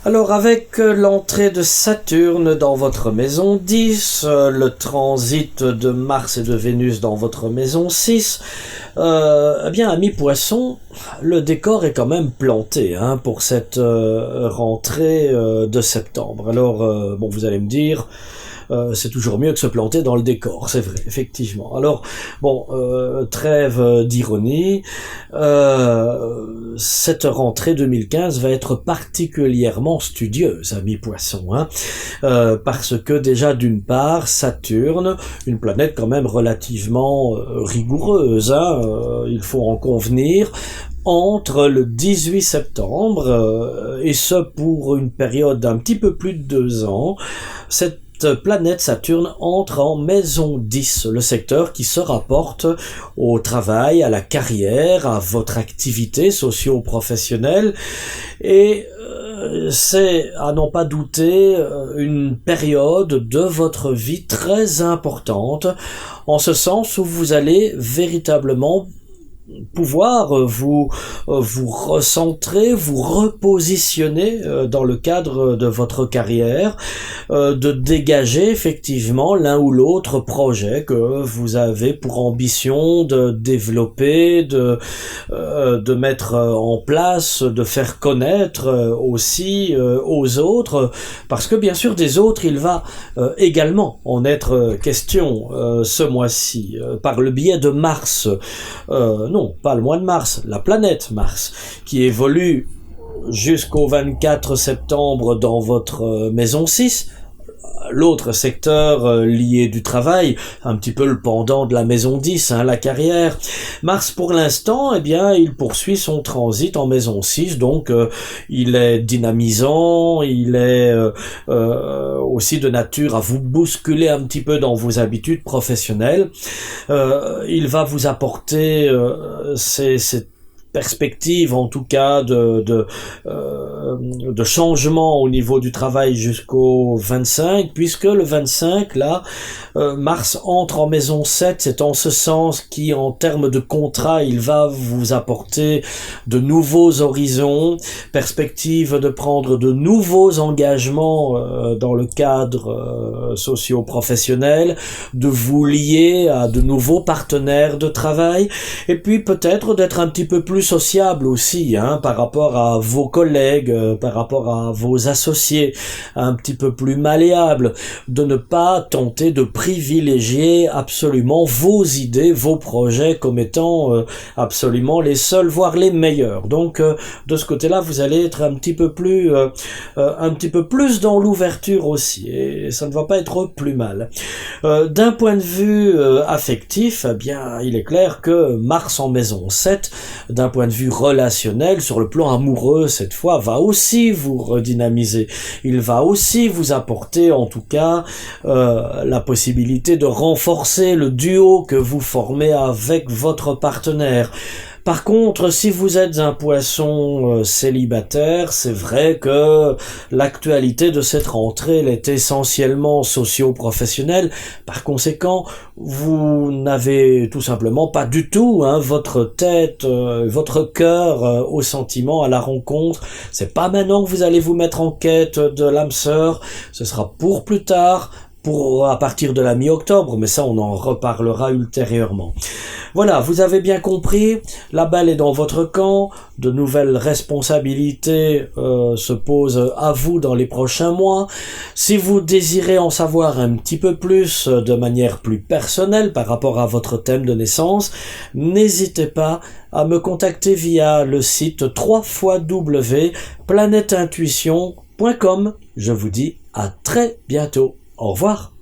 Alors avec l'entrée de Saturne dans votre maison 10, le transit de Mars et de Vénus dans votre maison 6, eh bien amis poissons, le décor est quand même planté pour cette rentrée de septembre. Alors bon, vous allez me dire, c'est toujours mieux que se planter dans le décor, c'est vrai, effectivement. Alors, bon, trêve d'ironie, cette rentrée 2015 va être particulièrement studieuse, amis poissons, parce que déjà d'une part, Saturne, une planète quand même relativement rigoureuse, il faut en convenir, entre le 18 septembre, et ce pour une période d'un petit peu plus de 2 ans, cette planète Saturne entre en maison 10, le secteur qui se rapporte au travail, à la carrière, à votre activité socio-professionnelle, et c'est, à n'en pas douter, une période de votre vie très importante, en ce sens où vous allez véritablement pouvoir vous recentrer, vous repositionner dans le cadre de votre carrière, de dégager effectivement l'un ou l'autre projet que vous avez pour ambition de développer, de mettre en place, de faire connaître aussi aux autres, parce que bien sûr des autres il va également en être question ce mois-ci, par le biais de Mars, non, pas le mois de mars, la planète Mars, qui évolue jusqu'au 24 septembre dans votre maison 6, l'autre secteur lié du travail, un petit peu le pendant de la maison 10, la carrière. Mars, pour l'instant, eh bien, il poursuit son transit en maison 6, donc il est dynamisant, il est aussi de nature à vous bousculer un petit peu dans vos habitudes professionnelles. Il va vous apporter cette perspective en tout cas de changement au niveau du travail jusqu'au 25, puisque le 25 là, Mars entre en maison 7, c'est en ce sens qui en termes de contrat il va vous apporter de nouveaux horizons, perspective de prendre de nouveaux engagements dans le cadre socio-professionnel, de vous lier à de nouveaux partenaires de travail, et puis peut-être d'être un petit peu plus sociable aussi, par rapport à vos collègues, par rapport à vos associés, un petit peu plus malléable, de ne pas tenter de privilégier absolument vos idées, vos projets comme étant absolument les seuls, voire les meilleurs. Donc de ce côté-là, vous allez être un petit peu plus dans l'ouverture aussi, et ça ne va pas être plus mal. D'un point de vue affectif, eh bien, il est clair que Mars en maison 7, d'un point de vue relationnel, sur le plan amoureux cette fois, va aussi vous redynamiser. Il va aussi vous apporter en tout cas la possibilité de renforcer le duo que vous formez avec votre partenaire. Par contre, si vous êtes un poisson célibataire, c'est vrai que l'actualité de cette rentrée elle est essentiellement socio-professionnelle. Par conséquent, vous n'avez tout simplement pas du tout votre tête, votre cœur au sentiment, à la rencontre. C'est pas maintenant que vous allez vous mettre en quête de l'âme sœur, ce sera pour plus tard, à partir de la mi-octobre, mais ça on en reparlera ultérieurement. Voilà, vous avez bien compris, la balle est dans votre camp, de nouvelles responsabilités se posent à vous dans les prochains mois. Si vous désirez en savoir un petit peu plus de manière plus personnelle par rapport à votre thème de naissance, n'hésitez pas à me contacter via le site www.planeteintuition.com. Je vous dis à très bientôt. Au revoir.